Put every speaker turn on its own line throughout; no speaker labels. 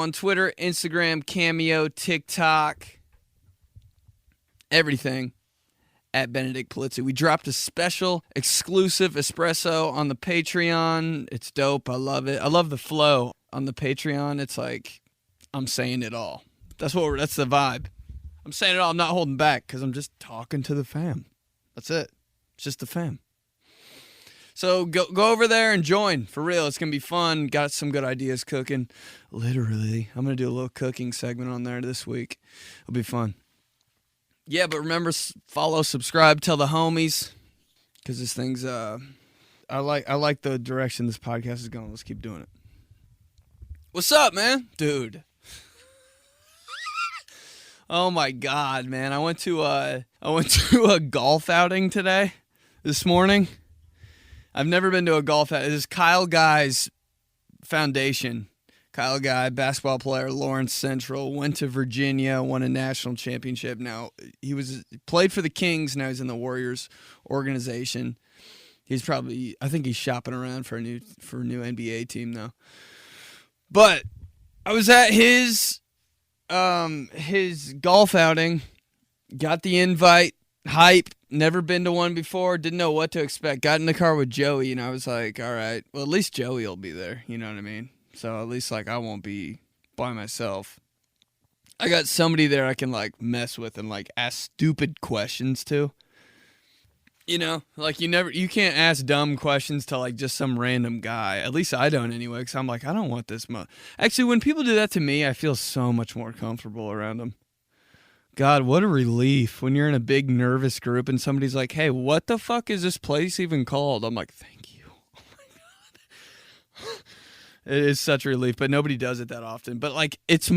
on Twitter, Instagram, Cameo, TikTok, everything at Benedict Polizzi. We dropped a special exclusive espresso on the Patreon. It's dope. I love it. I love the flow on the Patreon. It's like I'm saying it all. That's the vibe. I'm saying it all. I'm not holding back because I'm just talking to the fam. That's it. It's just the fam. So go over there and join. For real, it's going to be fun. Got some good ideas cooking. Literally, I'm going to do a little cooking segment on there this week. It'll be fun. Yeah, but remember, follow, subscribe, tell the homies. Because this thing's, I like the direction this podcast is going. Let's keep doing it. What's up, man? Dude. Oh my God, man. I went to a golf outing today, this morning. I've never been to a golf outing. It is Kyle Guy's foundation. Kyle Guy, basketball player, Lawrence Central, went to Virginia, won a national championship. Now, he played for the Kings. Now he's in the Warriors organization. I think he's shopping around for a new NBA team now. But I was at his golf outing, got the invite, hype, never been to one before, didn't know what to expect. Got in the car with Joey, and I was like, all right, well, at least Joey will be there, you know what I mean? So at least, like, I won't be by myself. I got somebody there I can, like, mess with and, like, ask stupid questions to. You know, like, you can't ask dumb questions to, like, just some random guy. At least I don't anyway, because I'm like, I don't want this much. Actually, when people do that to me, I feel so much more comfortable around them. God, what a relief when you're in a big nervous group and somebody's like, hey, what the fuck is this place even called? I'm like, thank you. Oh my God. It is such a relief, but nobody does it that often. But like it's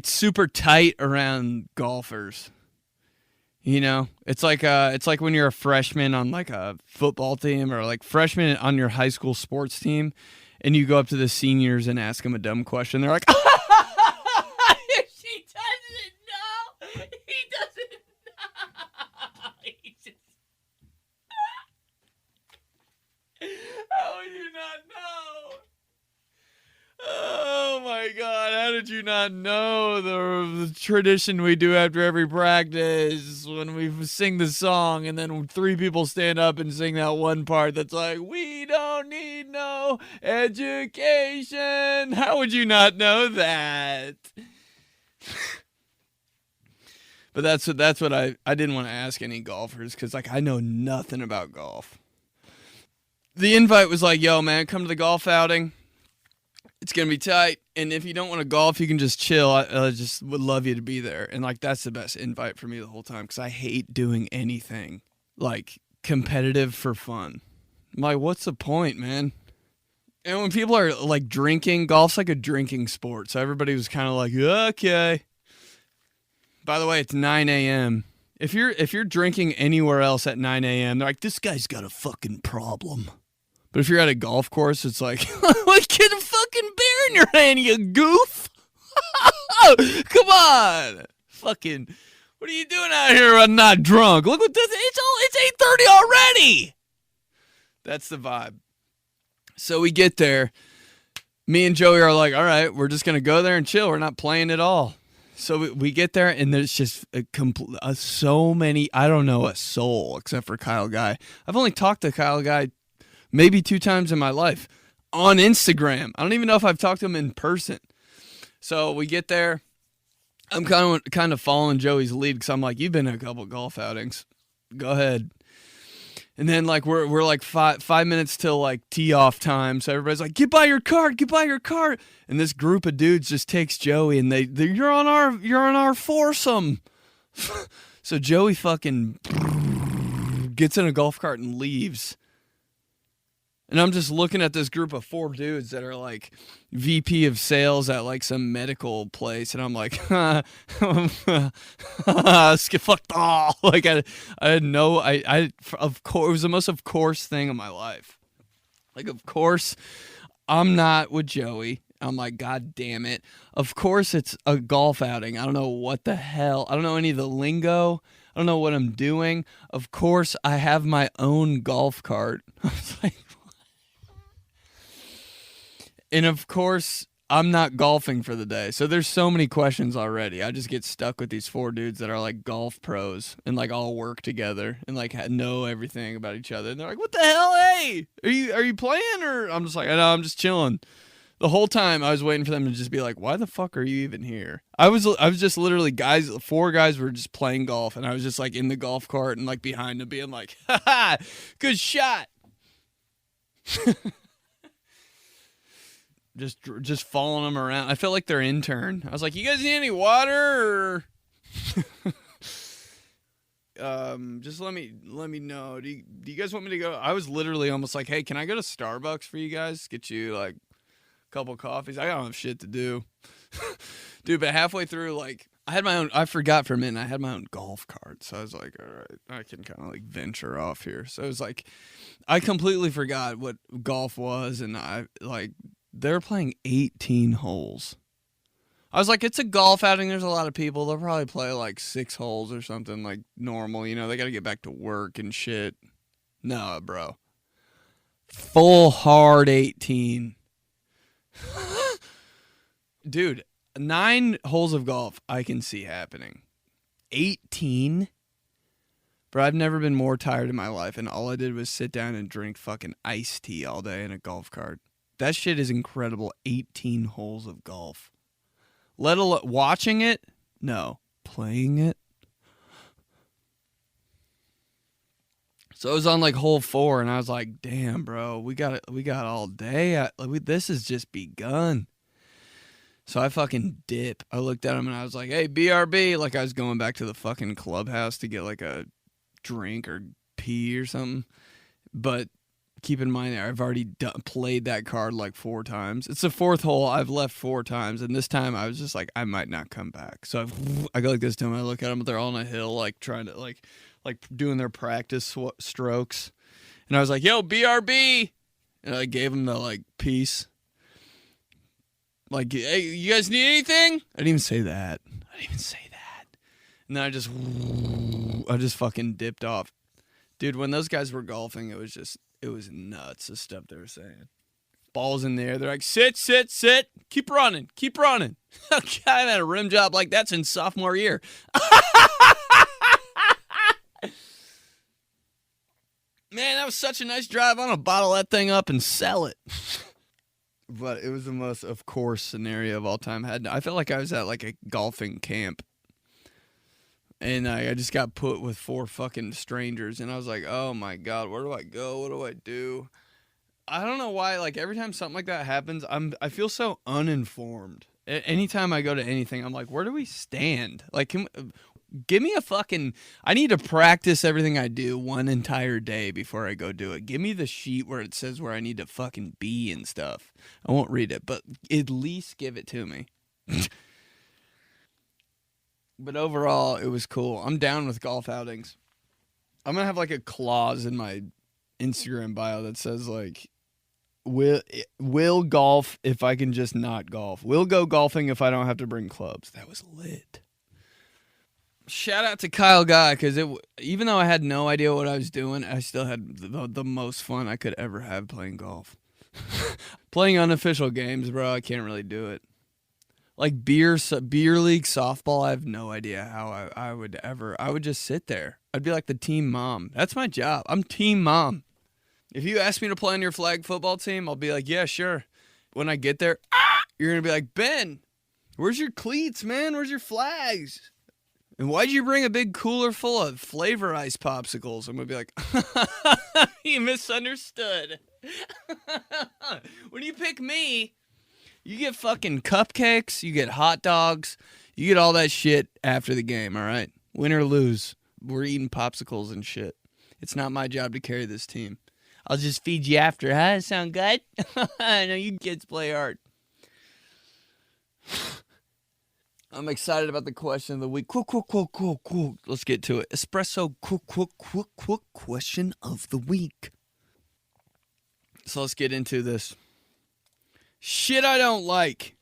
super tight around golfers. You know? It's like when you're a freshman on like a football team or like freshman on your high school sports team and you go up to the seniors and ask them a dumb question. They're like, she doesn't know. He doesn't know. He just... How would you not know? Oh my God, how did you not know the tradition we do after every practice when we sing the song and then 3 people stand up and sing that one part that's like, we don't need no education. How would you not know that? But that's what I didn't want to ask any golfers because like I know nothing about golf. The invite was like, yo, man, come to the golf outing. It's going to be tight. And if you don't want to golf, you can just chill. I just would love you to be there. And, like, that's the best invite for me the whole time because I hate doing anything, like, competitive for fun. I'm like, what's the point, man? And when people are, like, drinking, golf's like a drinking sport. So everybody was kind of like, okay. By the way, it's 9 a.m. If you're drinking anywhere else at 9 a.m., they're like, this guy's got a fucking problem. But if you're at a golf course, it's like, get a fucking beer in your hand, you goof. Come on. Fucking, what are you doing out here? I'm not drunk. Look what this, it's 8:30 already. That's the vibe.
So we get there. Me and Joey are like, all right, we're just going to go there and chill. We're not playing at all. So we get there, and there's just so many, I don't know a soul except for 𝘀𝗀𝗯𝗀𝗀. I've only talked to 𝘀𝗀𝗯𝗀𝗀 maybe 2 times in my life on Instagram. I don't even know if I've talked to him in person. So we get there. I'm kind of following Joey's lead because I'm like, you've been to a couple golf outings. Go ahead. And then like we're like 5 minutes till like tee off time, so everybody's like, get by your cart. And this group of dudes just takes Joey, and they're you're on our foursome. So Joey fucking gets in a golf cart and leaves. And I'm just looking at this group of 4 dudes that are like VP of sales at like some medical place, and I'm like, fuck all. Like I had no, of course, it was the most of course thing of my life. Like, of course, I'm not with Joey. I'm like, God damn it. Of course it's a golf outing. I don't know what the hell. I don't know any of the lingo. I don't know what I'm doing. Of course I have my own golf cart. I was like, and of course, I'm not golfing for the day. So there's so many questions already. I just get stuck with these 4 dudes that are like golf pros and like all work together and like know everything about each other. And they're like, what the hell? Hey, are you playing? Or I'm just like, I know, I'm just chilling. The whole time I was waiting for them to just be like, why the fuck are you even here? I was just literally 4 guys were just playing golf, and I was just like in the golf cart and like behind them being like, ha ha, good shot. Just following them around. I felt like their intern. I was like, you guys need any water? Or just let me know. Do you guys want me to go? I was literally almost like, hey, can I go to Starbucks for you guys? Get you like a couple coffees. I don't have shit to do. Dude, but halfway through, like, I forgot for a minute, I had my own golf cart. So I was like, all right, I can kind of like venture off here. So it was like, I completely forgot what golf was, and they're playing 18 holes. I was like, it's a golf outing. There's a lot of people. They'll probably play like 6 holes or something like normal. You know, they got to get back to work and shit. No, bro. Full hard 18. Dude, 9 holes of golf I can see happening. 18? Bro, I've never been more tired in my life, and all I did was sit down and drink fucking iced tea all day in a golf cart. That shit is incredible. 18 holes of golf. Let alone watching it? No. Playing it? So I was on like hole 4, and I was like, damn, bro, we got all day. This has just begun. So I fucking dip. I looked at him, and I was like, hey, BRB. Like I was going back to the fucking clubhouse to get like a drink or pee or something. But keep in mind, I've already played that card like 4 times. It's the 4th hole. I've left 4 times, and this time I was just like, I might not come back. So I go like this to them. I look at them. They're all on a hill, like trying to like doing their practice strokes. And I was like, yo, BRB. And I gave them the like peace. Like, hey, you guys need anything? I didn't even say that. And then I just fucking dipped off. Dude, when those guys were golfing, it was nuts, the stuff they were saying. Balls in the air. They're like, sit. Keep running. God, I had a rim job like that since sophomore year. Man, that was such a nice drive. I'm going to bottle that thing up and sell it. But it was the most, of course, scenario of all time. I felt like I was at like a golfing camp. And I just got put with 4 fucking strangers. And I was like, oh my God, where do I go? What do I do? I don't know why, like, every time something like that happens, I feel so uninformed. Anytime I go to anything, I'm like, where do we stand? Like, give me a fucking... I need to practice everything I do one entire day before I go do it. Give me the sheet where it says where I need to fucking be and stuff. I won't read it, but at least give it to me. But overall, it was cool. I'm down with golf outings. I'm going to have like a clause in my Instagram bio that says like, will golf if I can just not golf. Will go golfing if I don't have to bring clubs. That was lit. Shout out to 𝘀𝗀𝗯𝗀𝗀, because even though I had no idea what I was doing, I still had the most fun I could ever have playing golf. Playing unofficial games, bro, I can't really do it. Like beer league softball, I have no idea how I would just sit there. I'd be like the team mom. That's my job. I'm team mom. If you ask me to play on your flag football team, I'll be like, yeah, sure. When I get there, you're going to be like, Ben, where's your cleats, man? Where's your flags? And why'd you bring a big cooler full of Flavor Ice popsicles? I'm going to be like, you misunderstood. When you pick me, you get fucking cupcakes, you get hot dogs, you get all that shit after the game, all right? Win or lose, we're eating popsicles and shit. It's not my job to carry this team. I'll just feed you after, huh? Sound good? I know you kids play hard. I'm excited about the question of the week. Cool. Let's get to it. Espresso question of the week. So let's get into this. Shit I don't like.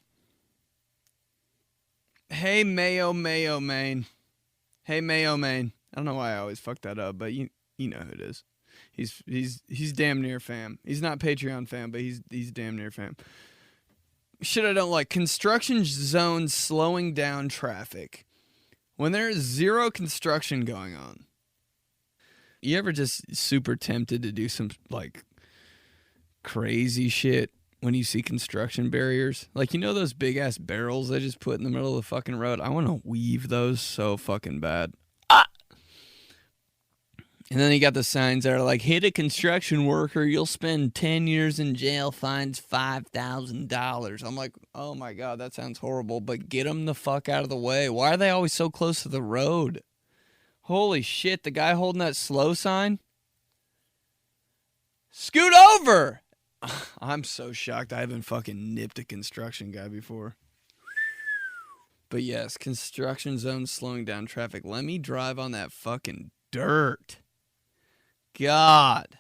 Hey, Mayo Main. Hey, Mayo Main. I don't know why I always fuck that up, but you know who it is. He's damn near fam. He's not Patreon fam, but he's damn near fam. Shit I don't like. Construction zones slowing down traffic. When there's zero construction going on. You ever just super tempted to do some like crazy shit when you see construction barriers? Like, you know those big ass barrels they just put in the middle of the fucking road? I want to weave those so fucking bad. And then you got the signs that are like, hit a construction worker, you'll spend 10 years in jail, fines $5,000. I'm like, oh my God, that sounds horrible, but get them the fuck out of the way. Why are they always so close to the road? Holy shit, the guy holding that slow sign? Scoot over! I'm so shocked I haven't fucking nipped a construction guy before. But yes, construction zones slowing down traffic. Let me drive on that fucking dirt. God.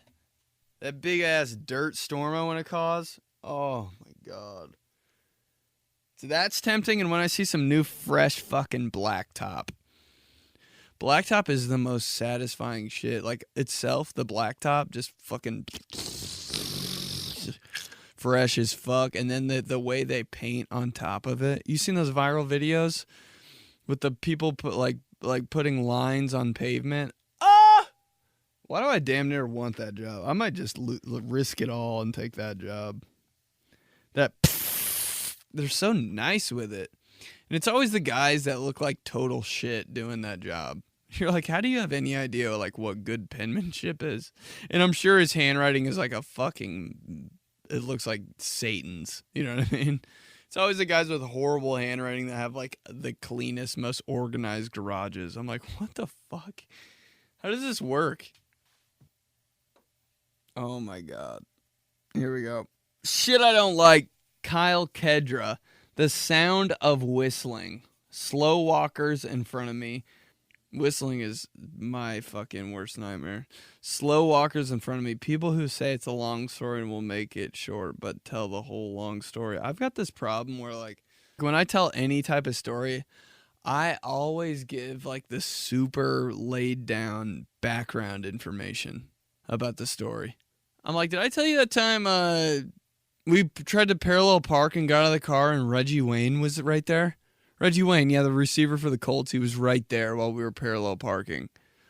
That big ass dirt storm I want to cause. Oh my God. So that's tempting. And when I see some new fresh fucking blacktop. Blacktop is the most satisfying shit. Like itself, the blacktop just fucking fresh as fuck. And then the way they paint on top of it. You seen those viral videos with the people putting lines on pavement? Why do I damn near want that job? I might just risk it all and take that job. They're so nice with it. And it's always the guys that look like total shit doing that job. You're like, how do you have any idea like what good penmanship is? And I'm sure his handwriting is like it looks like Satan's. You know what I mean? It's always the guys with horrible handwriting that have like the cleanest, most organized garages. I'm like, what the fuck? How does this work? Oh my God. Here we go. Shit I don't like. 𝘀𝗂𝗯𝘀𝗯𝗃. The sound of whistling. Slow walkers in front of me. Whistling is my fucking worst nightmare. Slow walkers in front of me. People who say it's a long story and will make it short, but tell the whole long story. I've got this problem where like when I tell any type of story, I always give like the super laid down background information about the story. I'm like, did I tell you that time we tried to parallel park and got out of the car and Reggie Wayne was right there? Reggie Wayne, yeah, the receiver for the Colts, he was right there while we were parallel parking.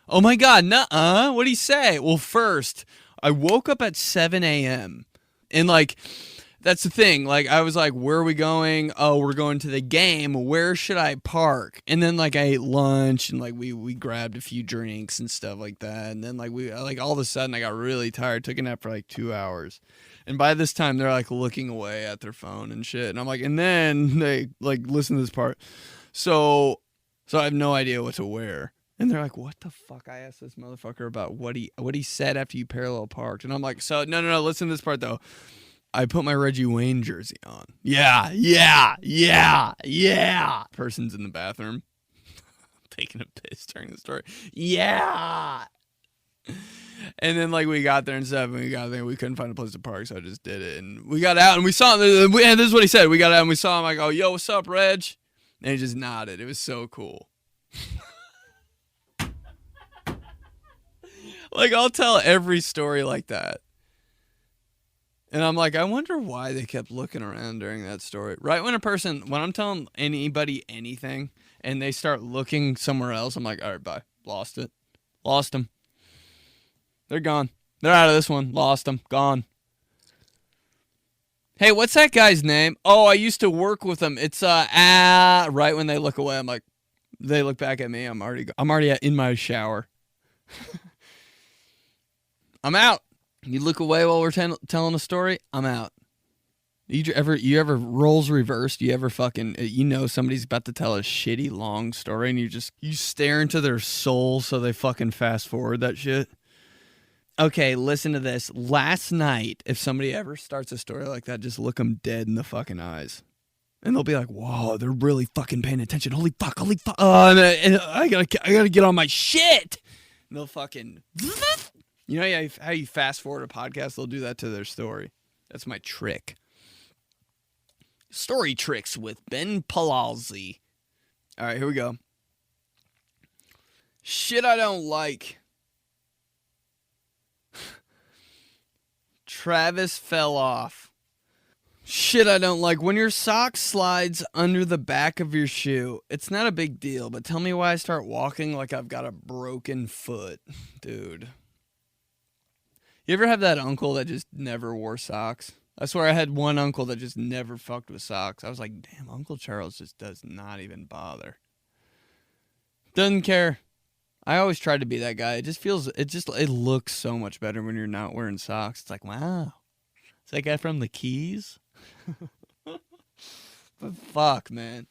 Oh my God, nuh-uh, what'd he say? Well, first, I woke up at 7 a.m. and like, that's the thing. Like, I was like, where are we going? Oh, we're going to the game. Where should I park? And then, like, I ate lunch and, like, we grabbed a few drinks and stuff like that. And then, like, all of a sudden, I got really tired. Took a nap for, like, 2 hours. And by this time, they're, like, looking away at their phone and shit. And I'm like, and then they, like, listen to this part. So I have no idea what to wear. And they're like, what the fuck? I asked this motherfucker about what he said after you parallel parked. And I'm like, so, no, listen to this part, though. I put my Reggie Wayne jersey on. Yeah. Person's in the bathroom. Taking a piss during the story. Yeah. And then, like, we got there and stuff, and we couldn't find a place to park, so I just did it. And we got out, and we saw him, and this is what he said. We got out, and we saw him, I go, yo, what's up, Reg? And he just nodded. It was so cool. Like, I'll tell every story like that. And I'm like, I wonder why they kept looking around during that story. Right when I'm telling anybody anything and they start looking somewhere else, I'm like, all right, bye. Lost it. Lost them. They're gone. They're out of this one. Lost them. Gone. Hey, what's that guy's name? Oh, I used to work with him. It's, right when they look away, I'm like, they look back at me. I'm already in my shower. I'm out. You look away while we're telling a story, I'm out. You ever roles reversed? You ever fucking, somebody's about to tell a shitty long story and you stare into their soul so they fucking fast forward that shit? Okay, listen to this. Last night, if somebody ever starts a story like that, just look them dead in the fucking eyes. And they'll be like, whoa, they're really fucking paying attention. Holy fuck. And I gotta get on my shit. And they'll fucking... You know how you fast forward a podcast? They'll do that to their story. That's my trick. Story tricks with 𝘀𝗀𝗯𝗀𝗀𝗯𝗀. All right, here we go. Shit I don't like. Travis fell off. Shit I don't like. When your sock slides under the back of your shoe, it's not a big deal, but tell me why I start walking like I've got a broken foot. Dude. You ever have that uncle that just never wore socks? I swear I had one uncle that just never fucked with socks. I was like, damn, Uncle Charles just does not even bother. Doesn't care. I always tried to be that guy. It looks so much better when you're not wearing socks. It's like, wow. Is that guy from the Keys? But fuck, man.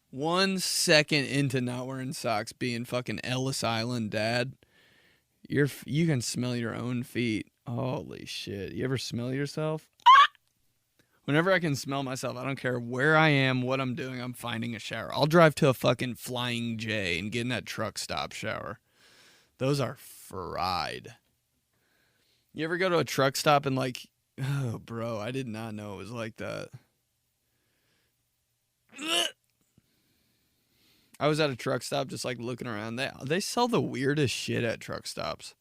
1 second into not wearing socks, being fucking Ellis Island dad, you can smell your own feet. Holy shit. You ever smell yourself? Whenever I can smell myself, I don't care where I am, what I'm doing, I'm finding a shower. I'll drive to a fucking Flying J and get in that truck stop shower. Those are fried. You ever go to a truck stop and like, oh, bro, I did not know it was like that. I was at a truck stop just like looking around. They sell the weirdest shit at truck stops.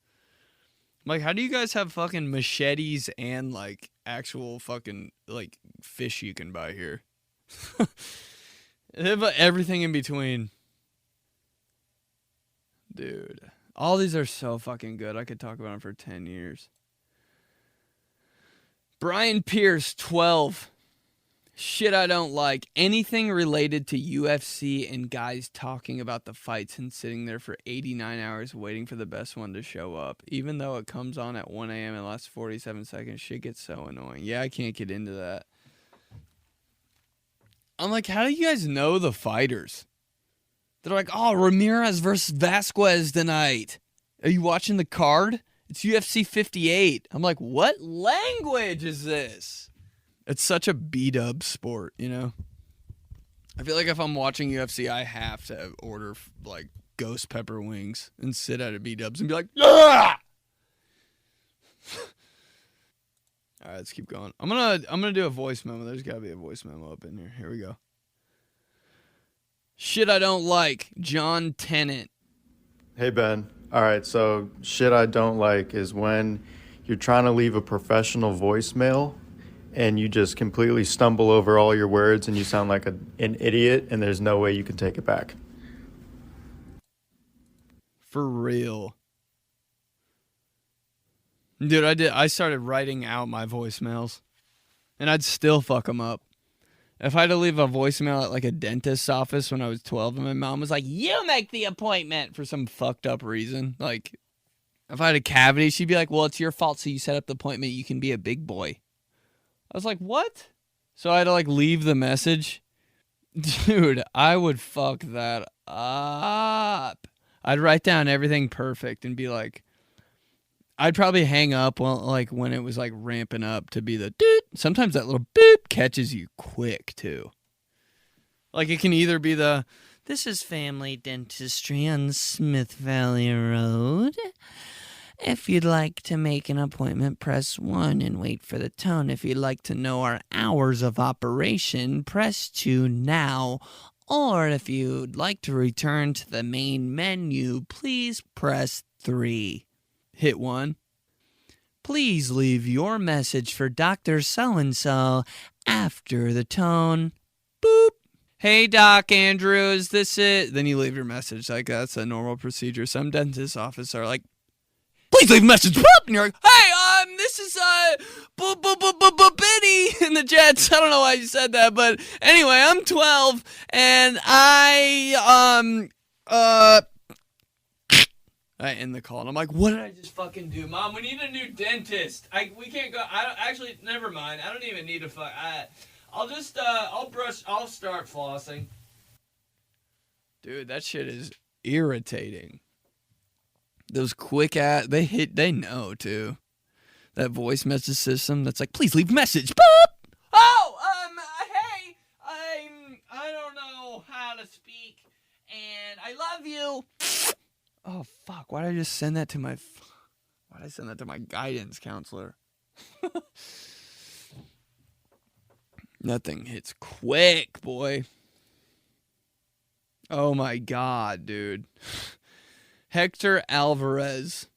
Like, how do you guys have fucking machetes and like actual fucking like fish you can buy here? They have everything in between. Dude, all these are so fucking good. I could talk about them for 10 years. Brian Pierce, 12. Shit I don't like. Anything related to UFC and guys talking about the fights and sitting there for 89 hours waiting for the best one to show up. Even though it comes on at 1 a.m. and lasts 47 seconds, shit gets so annoying. Yeah, I can't get into that. I'm like, how do you guys know the fighters? They're like, oh, Ramirez versus Vasquez tonight. Are you watching the card? It's UFC 58. I'm like, what language is this? It's such a B-dub sport, you know? I feel like if I'm watching UFC, I have to order, like, ghost pepper wings and sit at a B-dubs and be like, ah! All right, let's keep going. I'm gonna do a voice memo. There's got to be a voice memo up in here. Here we go. Shit I don't like. John Tennant.
Hey, Ben. All right, so shit I don't like is when you're trying to leave a professional voicemail and you just completely stumble over all your words and you sound like an idiot and there's no way you can take it back.
For real. Dude, I started writing out my voicemails and I'd still fuck them up. If I had to leave a voicemail at like a dentist's office when I was 12 and my mom was like, you make the appointment for some fucked up reason. Like, if I had a cavity, she'd be like, well, it's your fault, so you set up the appointment. You can be a big boy. I was like, what? So I had to like leave the message. Dude, I would fuck that up. I'd write down everything perfect and be like, I'd probably hang up when it was like ramping up to be the doot. Sometimes that little beep catches you quick too. Like it can either be the, this is Family Dentistry on Smith Valley Road. If you'd like to make an appointment, press 1 and wait for the tone. If you'd like to know our hours of operation, press 2 now. Or if you'd like to return to the main menu, please press 3. Hit 1.
Please leave your message for Dr. So-and-so after the tone. Boop. Hey, Doc Andrew, is this it? Then you leave your message. Like, that's a normal procedure. Some dentist office are like, please leave a message. Boop. And you're like, hey, this is Benny in the Jets. I don't know why you said that, but anyway, I'm 12, and I end the call, and I'm like, what did I just fucking do? Mom, we need a new dentist. We can't go. Actually, never mind. I don't even need to I'll start flossing.
Dude, that shit is irritating. Those quick they know too. That voice message system that's like, please leave a message. Boop!
Oh, hey, I don't know how to speak, and I love you.
Oh fuck! Why did I just send that to my guidance counselor? That thing hits quick, boy. Oh my god, dude. Hector Alvarez.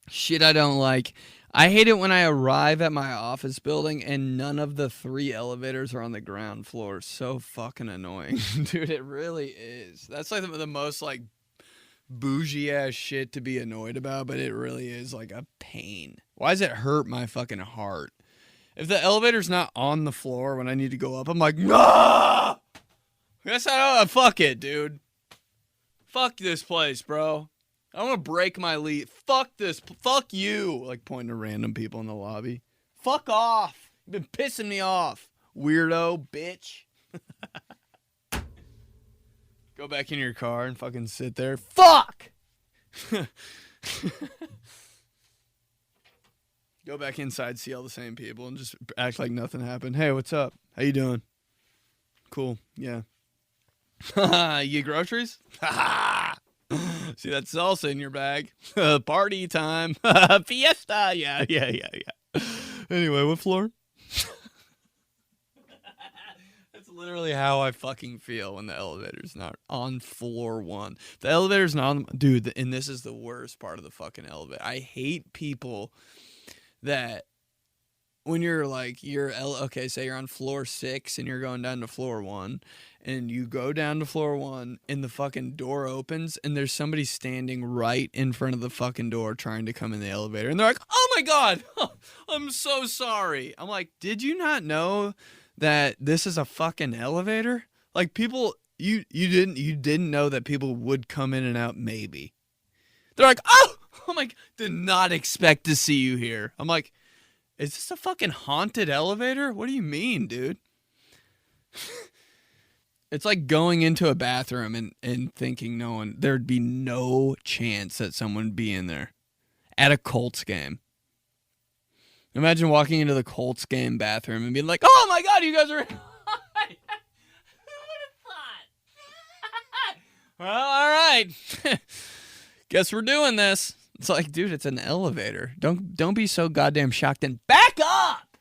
Shit I don't like. I hate it when I arrive at my office building and none of the 3 elevators are on the ground floor. So fucking annoying. Dude, it really is. That's like the most like bougie ass shit to be annoyed about, but it really is like a pain. Why does it hurt my fucking heart? If the elevator's not on the floor when I need to go up, I'm like, nah! Guess I don't. Fuck it, dude. Fuck this place, bro. I want to break my lead. Fuck this. Fuck you. Like pointing to random people in the lobby. Fuck off. You've been pissing me off, weirdo bitch. Go back in your car and fucking sit there. Fuck! Go back inside, see all the same people, and just act like nothing happened. Hey, what's up? How you doing? Cool. Yeah. You get groceries? See that salsa in your bag? Party time. Fiesta. Yeah. Anyway, what floor? That's literally how I fucking feel when the elevator's not on floor 1. The elevator's not on... Dude, and this is the worst part of the fucking elevator. I hate people that... When you're like, okay, say you're on floor 6 and you're going down to floor 1, and you go down to floor 1 and the fucking door opens and there's somebody standing right in front of the fucking door trying to come in the elevator. And they're like, oh my God, I'm so sorry. I'm like, did you not know that this is a fucking elevator? Like people, you didn't know that people would come in and out maybe. They're like, oh my God, did not expect to see you here. I'm like, is this a fucking haunted elevator? What do you mean, dude? It's like going into a bathroom and thinking there'd be no chance that someone would be in there at a Colts game. Imagine walking into the Colts game bathroom and being like, oh my God, you guys are... Who would have thought? Well, all right. Guess we're doing this. It's like, dude, it's an elevator. Don't be so goddamn shocked and back up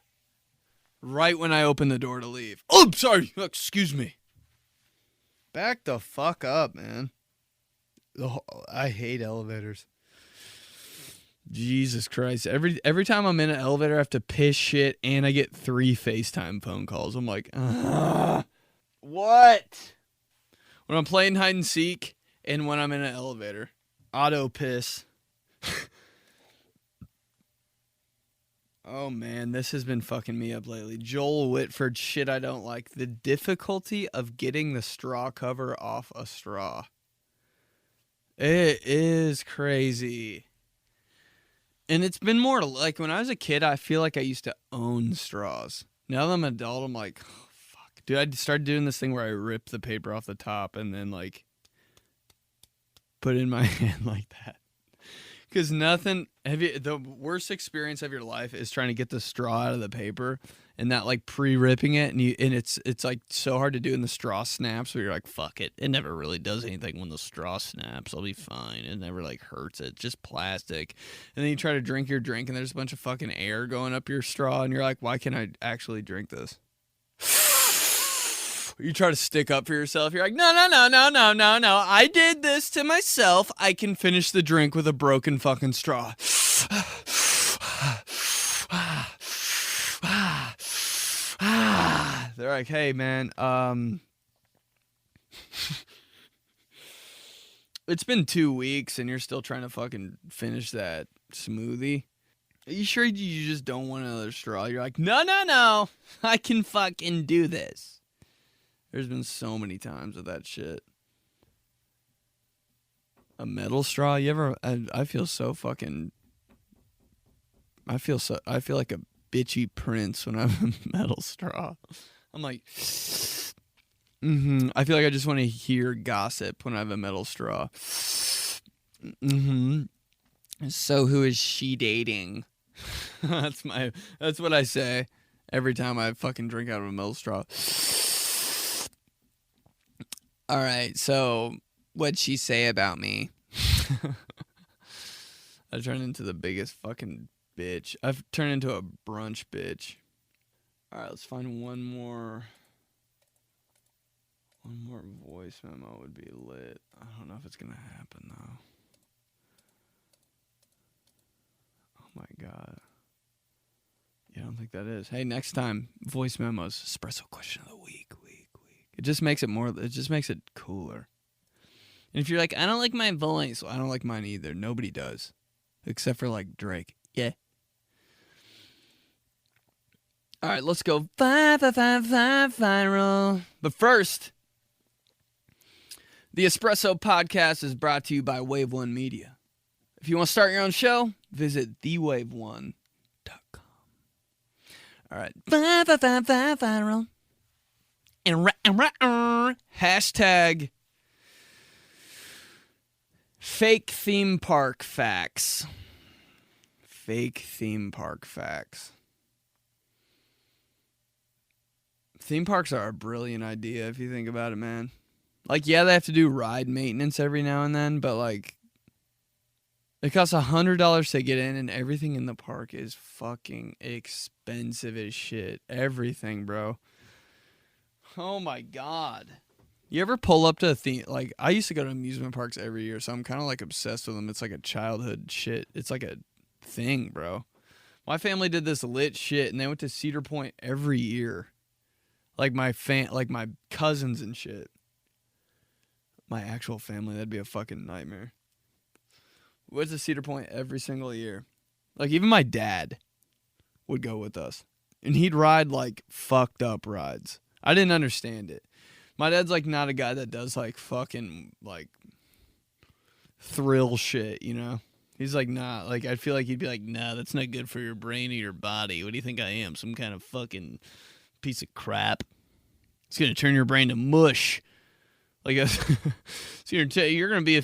right when I open the door to leave. Oh, I'm sorry. Excuse me. Back the fuck up, man. I hate elevators. Jesus Christ. Every time I'm in an elevator, I have to piss shit and I get 3 FaceTime phone calls. I'm like, what? When I'm playing hide and seek and when I'm in an elevator. Auto piss. Oh man, this has been fucking me up lately. Joel Whitford, shit I don't like. The difficulty of getting the straw cover off a straw. It is crazy. And it's been more like when I was a kid, I feel like I used to own straws. Now that I'm an adult, I'm like, oh, fuck. Dude, I started doing this thing where I rip the paper off the top and then like put it in my hand like that. Because the worst experience of your life is trying to get the straw out of the paper and that like pre-ripping it and it's like so hard to do and the straw snaps where you're like, fuck it. It never really does anything when the straw snaps. I'll be fine. It never like hurts. It's just plastic. And then you try to drink your drink and there's a bunch of fucking air going up your straw and you're like, why can't I actually drink this? You try to stick up for yourself. You're like, no. I did this to myself. I can finish the drink with a broken fucking straw. They're like, hey, man, it's been 2 weeks and you're still trying to fucking finish that smoothie. Are you sure you just don't want another straw? You're like, no. I can fucking do this. There's been so many times with that shit. A metal straw? You ever? I feel so fucking. I feel like a bitchy prince when I have a metal straw. I'm like, I feel like I just want to hear gossip when I have a metal straw. So who is she dating? That's what I say every time I fucking drink out of a metal straw. All right, so what'd she say about me? I turned into the biggest fucking bitch. I've turned into a brunch bitch. All right, let's find one more voice memo would be lit. I don't know if it's gonna happen though. Oh my god. Yeah, I don't think that is. Hey, next time, voice memos, espresso question of the week. It just makes it cooler. And if you're like, I don't like my voice, well, I don't like mine either. Nobody does. Except for like Drake. Yeah. All right, let's go viral. But first, the Espresso Podcast is brought to you by Wave One Media. If you want to start your own show, visit thewave1.com. All right, viral. And hashtag fake theme park facts. Fake theme park facts. Theme parks are a brilliant idea if you think about it, man. Like, yeah, they have to do ride maintenance every now and then, but like, it costs $100 to get in, and everything in the park is fucking expensive as shit. Everything, bro. Oh my god. You ever pull up to a theme? Like, I used to go to amusement parks every year, so I'm kind of like obsessed with them. It's like a childhood shit. It's like a thing, bro. My family did this lit shit, and they went to Cedar Point every year. Like my cousins and shit. My actual family, that'd be a fucking nightmare. We went to Cedar Point every single year. Like, even my dad would go with us. And he'd ride, like, fucked up rides. I didn't understand it. My dad's, like, not a guy that does, like, fucking, like, thrill shit, you know? He's, like, nah. Like, I feel like he'd be like, nah, that's not good for your brain or your body. What do you think I am? Some kind of fucking piece of crap? It's gonna turn your brain to mush. Like, so you're gonna be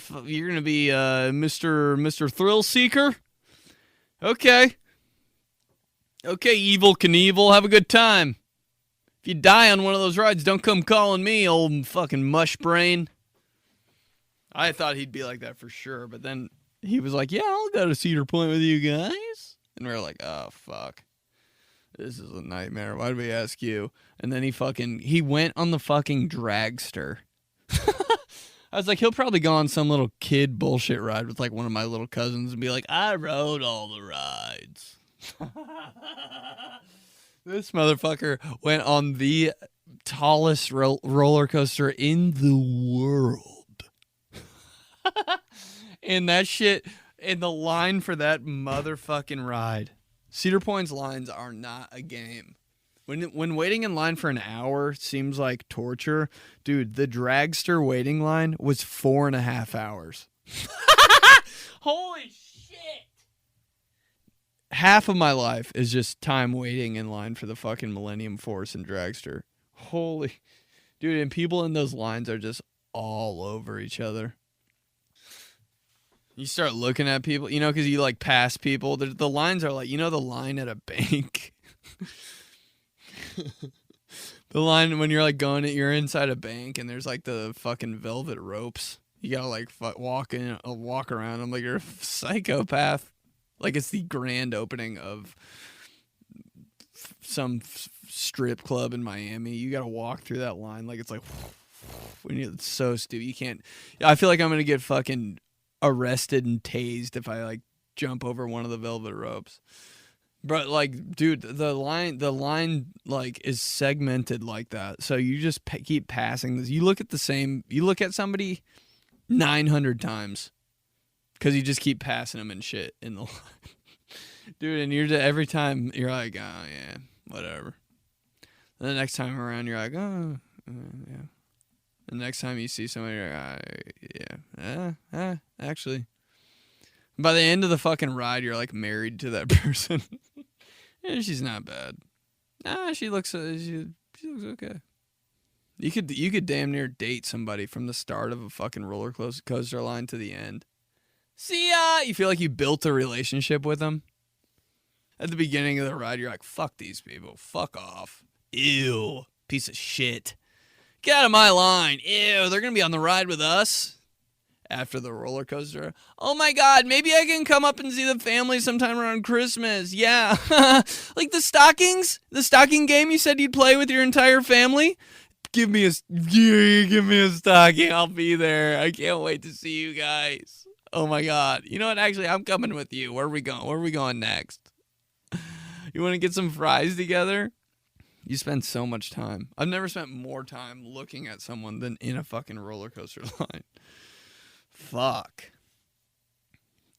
Mr. Thrill Seeker. Okay, Evil Knievel, have a good time. If you die on one of those rides, don't come calling me, old fucking mush brain. I thought he'd be like that for sure, but then he was like, yeah, I'll go to Cedar Point with you guys. And we were like, oh, fuck. This is a nightmare. Why did we ask you? And then he went on the fucking dragster. I was like, he'll probably go on some little kid bullshit ride with like one of my little cousins and be like, I rode all the rides. This motherfucker went on the tallest roller coaster in the world. And that shit, and the line for that motherfucking ride. Cedar Point's lines are not a game. When waiting in line for an hour seems like torture, dude, the dragster waiting line was 4.5 hours. Holy shit! Half of my life is just time waiting in line for the fucking Millennium Force and dragster. Holy... Dude, and people in those lines are just all over each other. You start looking at people, you know, because you, like, pass people. The lines are like, you know the line at a bank? The line when you're, like, you're inside a bank and there's, like, the fucking velvet ropes. You gotta, like, walk around them like you're a psychopath. Like, it's the grand opening of some strip club in Miami. You gotta walk through that line like it's like... It's so stupid. You can't... I feel like I'm gonna get fucking... arrested and tased if I like jump over one of the velvet ropes. But like, dude, the line like is segmented like that. So you just keep passing this. You look at somebody 900 times because you just keep passing them and shit in the line. Dude, and every time you're like, oh yeah, whatever. And the next time around, you're like, oh, yeah. The next time you see somebody, you're like, yeah, actually. By the end of the fucking ride, you're like married to that person. Yeah, she's not bad. Nah, she looks okay. You could damn near date somebody from the start of a fucking roller coaster line to the end. See ya! You feel like you built a relationship with them. At the beginning of the ride, you're like, fuck these people. Fuck off. Ew. Piece of shit. Get out of my line. Ew, they're going to be on the ride with us. After the roller coaster. Oh my God, maybe I can come up and see the family sometime around Christmas. Yeah. Like the stockings? The stocking game you said you'd play with your entire family? Give me a stocking. I'll be there. I can't wait to see you guys. Oh my God. You know what? Actually, I'm coming with you. Where are we going? Where are we going next? You want to get some fries together? You spend so much time. I've never spent more time looking at someone than in a fucking roller coaster line. Fuck.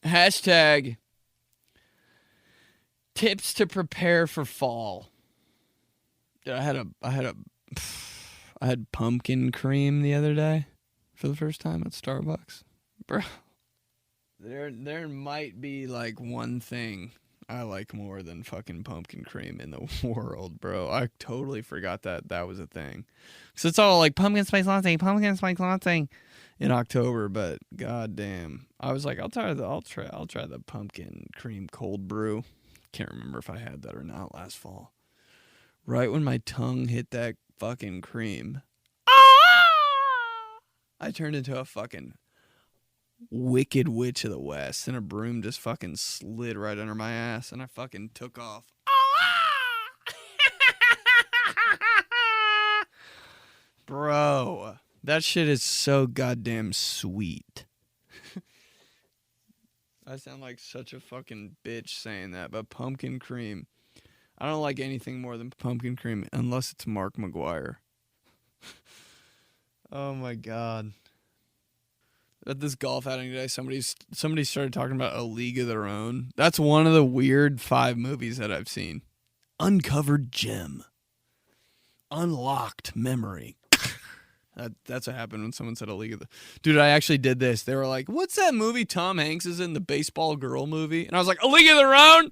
Hashtag tips to prepare for fall. Dude, I had pumpkin cream the other day for the first time at Starbucks. Bro, there might be like one thing I like more than fucking pumpkin cream in the world, bro. I totally forgot that was a thing. So it's all like pumpkin spice latte in October, but goddamn, I was like, I'll try the pumpkin cream cold brew. Can't remember if I had that or not last fall. Right when my tongue hit that fucking cream, I turned into a fucking wicked witch of the West, and a broom just fucking slid right under my ass, and I fucking took off. Bro, that shit is so goddamn sweet. I sound like such a fucking bitch saying that, but pumpkin cream, I don't like anything more than pumpkin cream unless it's Mark McGuire. Oh my God. At this golf outing today, somebody started talking about A League of Their Own. That's one of the weird 5 movies that I've seen. Uncovered Gem. Unlocked Memory. That's what happened when someone said A League of the... Dude, I actually did this. They were like, what's that movie Tom Hanks is in, the baseball girl movie? And I was like, A League of Their Own?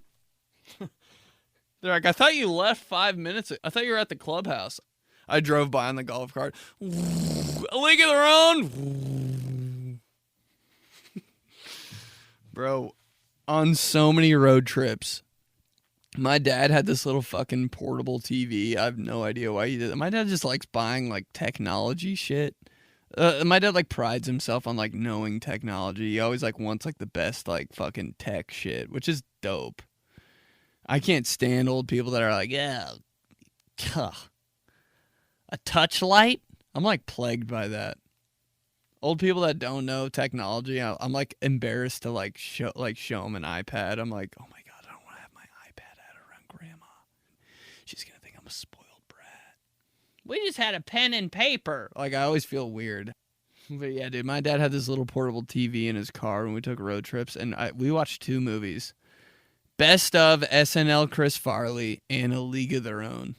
They're like, I thought you left 5 minutes. I thought you were at the clubhouse. I drove by on the golf cart. A League of Their Own? Bro, on so many road trips, my dad had this little fucking portable TV. I have no idea why he did it. My dad just likes buying like technology shit. My dad like prides himself on like knowing technology. He always like wants like the best like fucking tech shit, which is dope. I can't stand old people that are like, yeah, a touch light? I'm like plagued by that. Old people that don't know technology, I'm like embarrassed to like show them an iPad. I'm like, oh my God, I don't want to have my iPad at around grandma. She's going to think I'm a spoiled brat. We just had a pen and paper. Like, I always feel weird. But yeah, dude, my dad had this little portable TV in his car when we took road trips, and we watched 2 movies. Best of SNL Chris Farley and A League of Their Own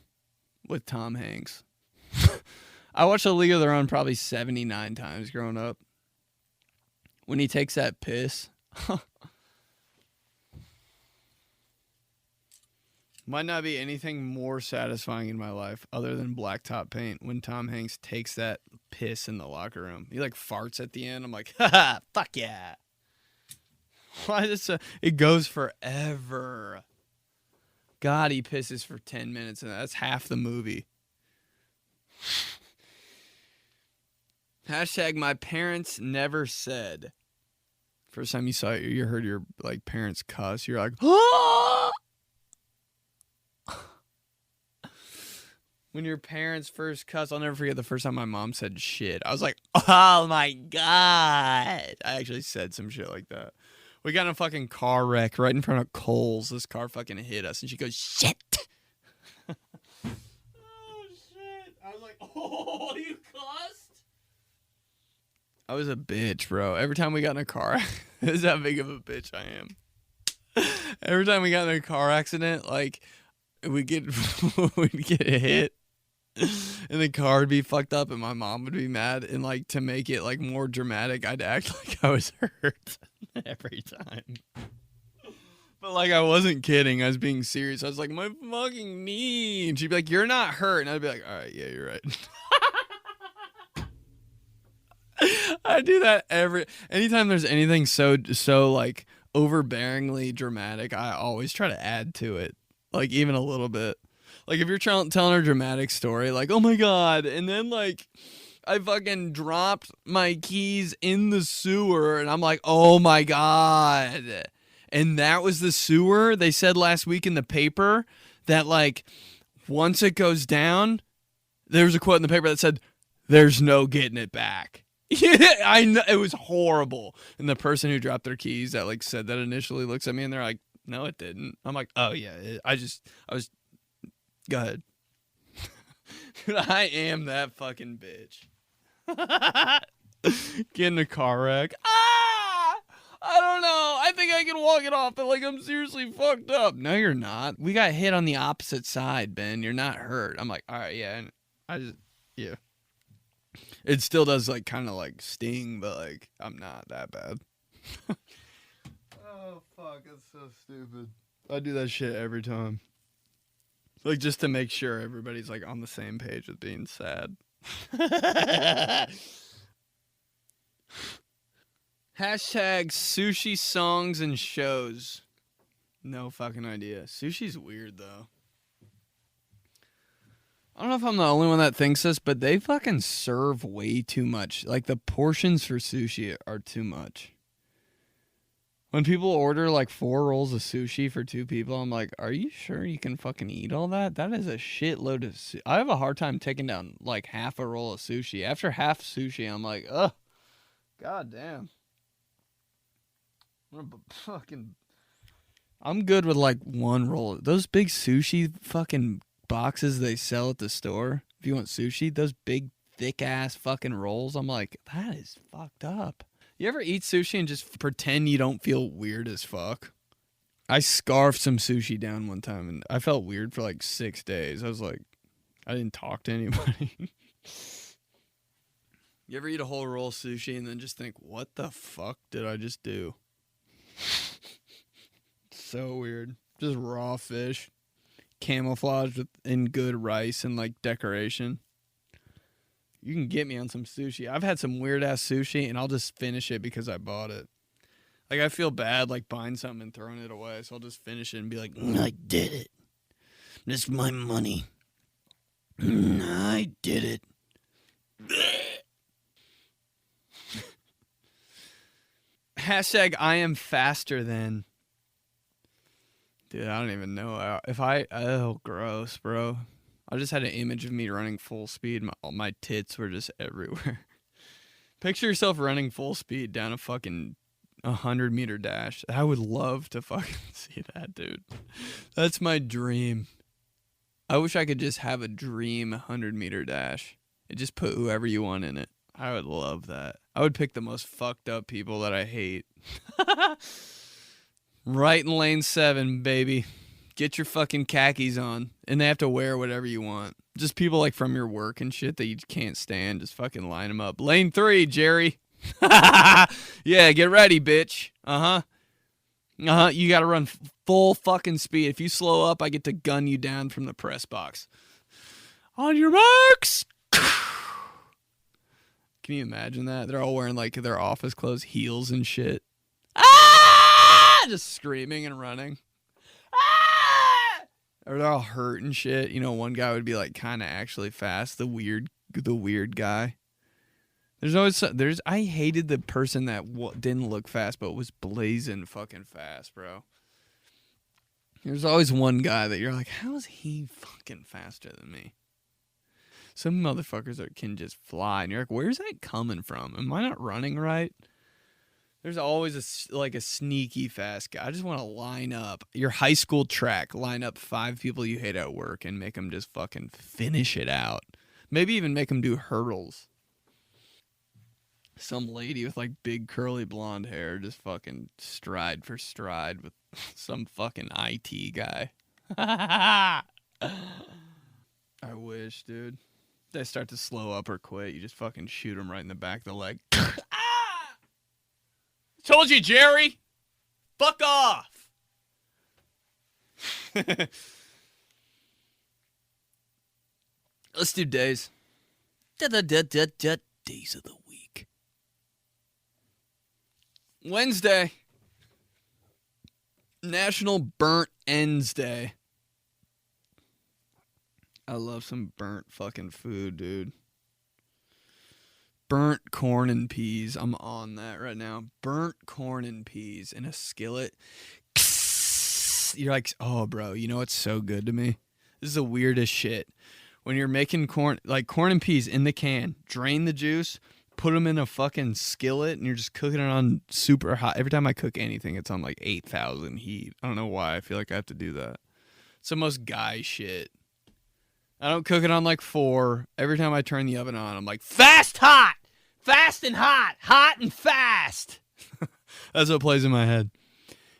with Tom Hanks. I watched A League of Their Own probably 79 times growing up. When he takes that piss. Might not be anything more satisfying in my life other than blacktop paint when Tom Hanks takes that piss in the locker room. He like farts at the end. I'm like, haha, fuck yeah. Why this? It goes forever. God, he pisses for 10 minutes and that's half the movie. Hashtag my parents never said. First time you heard your like parents cuss, you're like, oh! When your parents first cuss, I'll never forget the first time my mom said shit. I was like, oh my God. I actually said some shit like that. We got in a fucking car wreck right in front of Kohl's. This car fucking hit us, and she goes, "Shit!" Oh shit! I was like, "Oh, you cussed?" I was a bitch, bro. Every time we got in a car, this is how big of a bitch I am. Every time we got in a car accident, like we'd get hit, and the car would be fucked up, and my mom would be mad, and like to make it like more dramatic, I'd act like I was hurt every time. But like I wasn't kidding, I was being serious. I was like, my fucking knee, and she'd be like, "You're not hurt," and I'd be like, "All right, yeah, you're right." I do that anytime there's anything so like overbearingly dramatic. I always try to add to it, like even a little bit. Like if you're telling a dramatic story, like, "Oh my god," and then like I fucking dropped my keys in the sewer, and I'm like, "Oh my god." And that was the sewer. They said last week in the paper that like once it goes down, there was a quote in the paper that said, "There's no getting it back." Yeah, I know, it was horrible. And the person who dropped their keys that like said that initially looks at me and they're like, "No, it didn't." I'm like, "Oh yeah, I was." Go ahead. I am that fucking bitch. Get in a car wreck. I don't know. I think I can walk it off, but like I'm seriously fucked up. No, you're not. We got hit on the opposite side, Ben. You're not hurt. I'm like, all right, yeah. And yeah. It still does like kind of like sting, but like I'm not that bad. Oh fuck, that's so stupid. I do that shit every time. Like just to make sure everybody's like on the same page with being sad. Hashtag sushi songs and shows. No fucking idea. Sushi's weird though. I don't know if I'm the only one that thinks this, but they fucking serve way too much. Like the portions for sushi are too much. When people order like 4 rolls of sushi for 2 people, I'm like, are you sure you can fucking eat all that? That is a shitload of sushi. I have a hard time taking down like half a roll of sushi. After half sushi, I'm like, ugh, god damn. I'm good with like 1 roll. Those big sushi fucking boxes they sell at the store, if you want sushi, those big thick ass fucking rolls, I'm like, that is fucked up. You ever eat sushi and just pretend you don't feel weird as fuck? I scarfed some sushi down one time and I felt weird for like 6 days. I was like, I didn't talk to anybody. You ever eat a whole roll of sushi and then just think, what the fuck did I just do? So weird. Just raw fish. Camouflaged in good rice and like decoration. You can get me on some sushi. I've had some weird ass sushi and I'll just finish it because I bought it. Like I feel bad like buying something and throwing it away, so I'll just finish it and be like, I did it. This is my money. I did it. Hashtag I am faster than. Dude, I don't even know if oh, gross, bro. I just had an image of me running full speed. My tits were just everywhere. Picture yourself running full speed down a fucking 100-meter dash. I would love to fucking see that, dude. That's my dream. I wish I could just have a dream 100-meter dash and just put whoever you want in it. I would love that. I would pick the most fucked up people that I hate. Right in lane 7, baby. Get your fucking khakis on. And they have to wear whatever you want. Just people like from your work and shit that you can't stand. Just fucking line them up. Lane 3, Jerry. Yeah, get ready, bitch. Uh-huh. Uh-huh. You gotta run full fucking speed. If you slow up, I get to gun you down from the press box. On your marks. Can you imagine that? They're all wearing like their office clothes, heels and shit. Just screaming and running. Or they're all hurt and shit. You know, one guy would be like kind of actually fast. The weird guy. I hated the person that didn't look fast but was blazing fucking fast, bro. There's always one guy that you're like, how is he fucking faster than me? Some motherfuckers that can just fly, and you're like, where's that coming from? Am I not running right? There's always a sneaky fast guy. I just want to line up your high school track, line up 5 people you hate at work and make them just fucking finish it out. Maybe even make them do hurdles. Some lady with like big curly blonde hair just fucking stride for stride with some fucking IT guy. I wish, dude. They start to slow up or quit. You just fucking shoot them right in the back of the leg. Told you, Jerry. Fuck off. Let's do days. Days of the week. Wednesday. National Burnt Ends Day. I love some burnt fucking food, dude. Burnt corn and peas. I'm on that right now. Burnt corn and peas in a skillet. You're like, oh, bro, you know what's so good to me? This is the weirdest shit. When you're making corn and peas in the can, drain the juice, put them in a fucking skillet, and you're just cooking it on super hot. Every time I cook anything, it's on like 8,000 heat. I don't know why. I feel like I have to do that. It's the most guy shit. I don't cook it on like 4. Every time I turn the oven on, I'm like, fast, hot, fast and hot, hot and fast. That's what plays in my head.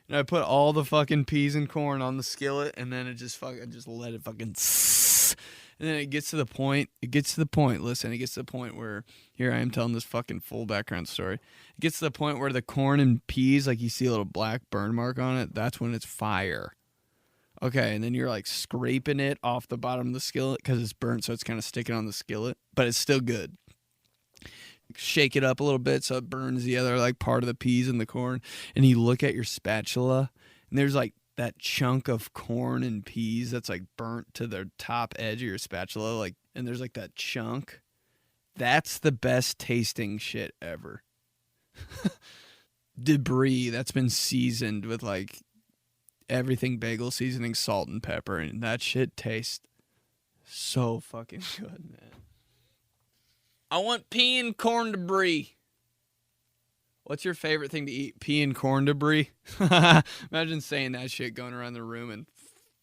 And I put all the fucking peas and corn on the skillet, and then I just let it fucking. And then it gets to the point. Listen, it gets to the point where here I am telling this fucking full background story. It gets to the point where the corn and peas, like you see a little black burn mark on it. That's when it's fire. Okay, and then you're like scraping it off the bottom of the skillet because it's burnt, so it's kind of sticking on the skillet, but it's still good. Shake it up a little bit so it burns the other like part of the peas and the corn, and you look at your spatula, and there's like that chunk of corn and peas that's like burnt to the top edge of your spatula, like, and there's like that chunk. That's the best tasting shit ever. Debris that's been seasoned with like everything bagel seasoning, salt and pepper, and that shit tastes so fucking good, man. I want pea and corn debris. What's your favorite thing to eat? Pea and corn debris? Imagine saying that shit going around the room in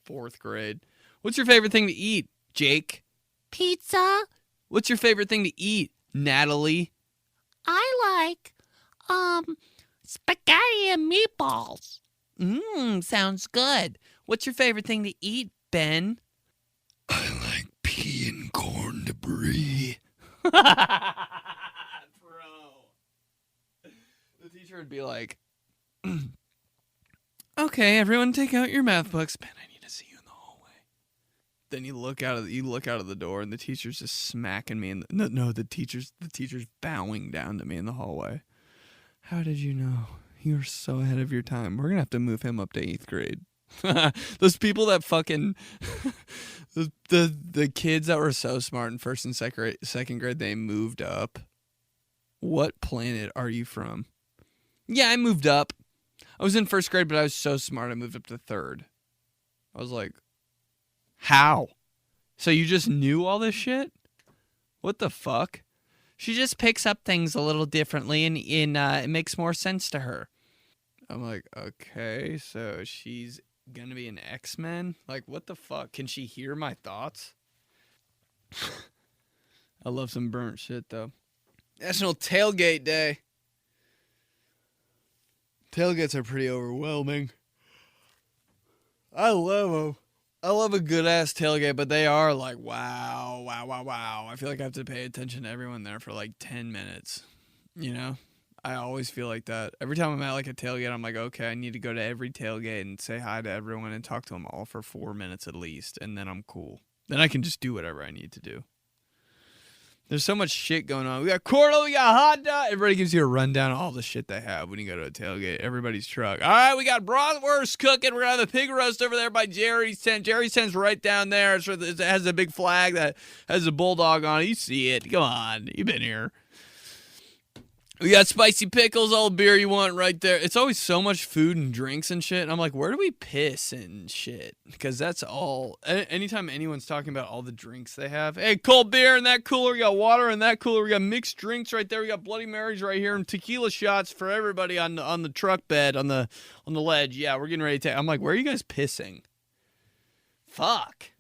4th grade. What's your favorite thing to eat, Jake?
Pizza.
What's your favorite thing to eat, Natalie?
I like, spaghetti and meatballs.
Sounds good. What's your favorite thing to eat, Ben?
I like pea and corn debris. Bro. The teacher would be like, okay, everyone take out your math books. Ben, I need to see you in the hallway. Then you look out of the door, and the teacher's just smacking me in the teacher's bowing down to me in the hallway. How did you know? You were so ahead of your time. We're gonna have to move him up to 8th grade. Those people that fucking the kids that were so smart in 1st and 2nd grade, they moved up. What planet are you from? Yeah, I moved up. I was in 1st grade, but I was so smart I moved up to 3rd. I was like, how? So you just knew all this shit? What the fuck? She just picks up things a little differently, and it makes more sense to her. I'm like, okay, so she's gonna be an X-Men? Like, what the fuck? Can she hear my thoughts? I love some burnt shit, though. National Tailgate Day. Tailgates are pretty overwhelming. I love them. I love a good-ass tailgate, but they are like, wow. I feel like I have to pay attention to everyone there for like 10 minutes, you know? I always feel like that. Every time I'm at like a tailgate, I'm like, okay, I need to go to every tailgate and say hi to everyone and talk to them all for 4 minutes at least, and then I'm cool. Then I can just do whatever I need to do. There's so much shit going on. We got Cordo, we got hot dog. Everybody gives you a rundown of all the shit they have when you go to a tailgate. Everybody's truck. All right, we got bratwurst cooking. We're going to have a pig roast over there by Jerry's Tent. Jerry's Tent's right down there. It has a big flag that has a bulldog on it. You see it. Come on. You've been here. We got spicy pickles, all the beer you want right there. It's always so much food and drinks and shit. And I'm like, where do we piss and shit? Because that's all. Anytime anyone's talking about all the drinks they have. Hey, cold beer in that cooler. We got water in that cooler. We got mixed drinks right there. We got Bloody Marys right here. And tequila shots for everybody on the truck bed, on the ledge. Yeah, we're getting ready to take. I'm like, where are you guys pissing? Fuck.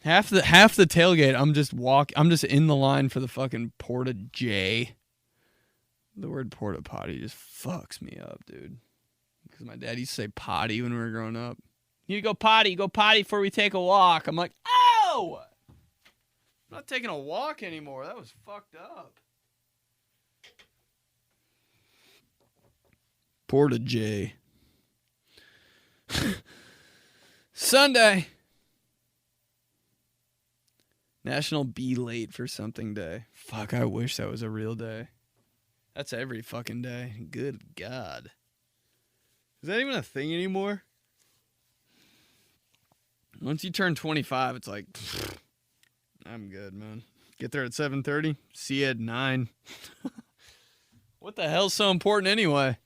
Half the tailgate, I'm just in the line for the fucking porta J. The word porta potty just fucks me up, dude. Because my dad used to say potty when we were growing up. You go potty before we take a walk. I'm like, oh! I'm not taking a walk anymore. That was fucked up. Porta J. Sunday. National Be Late for Something Day. Fuck, I wish that was a real day. That's every fucking day. Good God. Is that even a thing anymore? Once you turn 25, it's like, I'm good, man. Get there at 7:30. See you at 9. What the hell's so important anyway?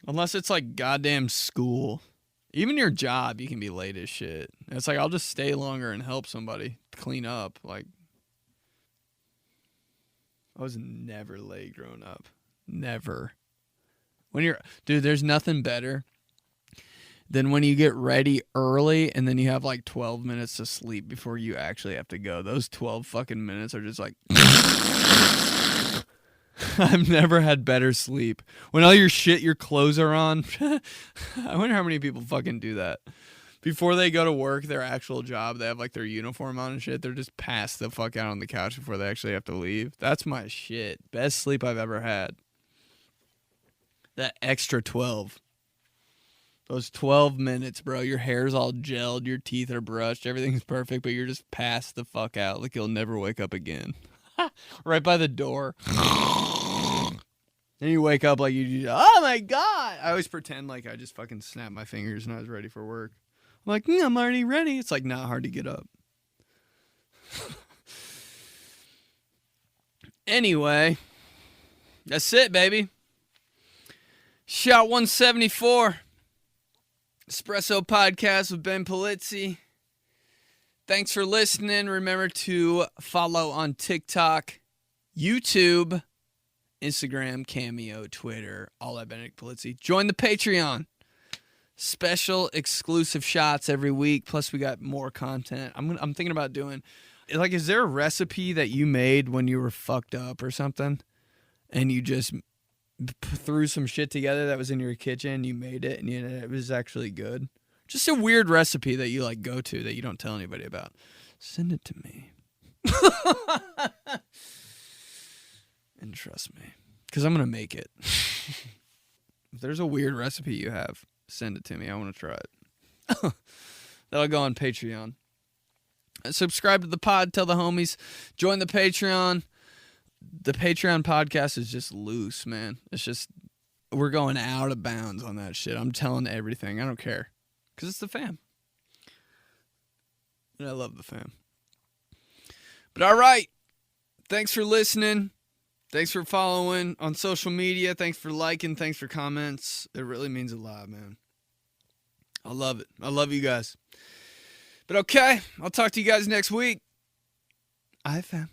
Unless it's like goddamn school. Even your job, you can be late as shit. It's like, I'll just stay longer and help somebody clean up. Like, I was never late growing up. Never. Dude, there's nothing better than when you get ready early and then you have like 12 minutes to sleep before you actually have to go. Those 12 fucking minutes are just like... I've never had better sleep. When all your clothes are on. I wonder how many people fucking do that. Before they go to work, their actual job, they have like their uniform on and shit. They're just passed the fuck out on the couch before they actually have to leave. That's my shit. Best sleep I've ever had. That extra 12. Those 12 minutes, bro. Your hair's all gelled. Your teeth are brushed. Everything's perfect, but you're just passed the fuck out like you'll never wake up again. Right by the door. Then you wake up like oh my God. I always pretend like I just fucking snapped my fingers and I was ready for work. I'm like, I'm already ready. It's like not hard to get up. Anyway, that's it, baby. Shot 174. Espresso Podcast with Ben Polizzi. Thanks for listening. Remember to follow on TikTok, YouTube, Instagram, Cameo, Twitter, all at Benedict Polizzi. Join the Patreon. Special exclusive shots every week. Plus, we got more content. I'm thinking about doing, like, is there a recipe that you made when you were fucked up or something, and you just threw some shit together that was in your kitchen, you made it, and it was actually good? Just a weird recipe that you like go to that you don't tell anybody about. Send it to me. And trust me, because I'm going to make it. If there's a weird recipe you have, send it to me. I want to try it. That'll go on Patreon. Subscribe to the pod. Tell the homies. Join the Patreon. The Patreon podcast is just loose, man. It's just, we're going out of bounds on that shit. I'm telling everything. I don't care. Because it's the fam. And I love the fam. But all right. Thanks for listening. Thanks for following on social media. Thanks for liking. Thanks for comments. It really means a lot, man. I love it. I love you guys. But okay. I'll talk to you guys next week. Bye, fam.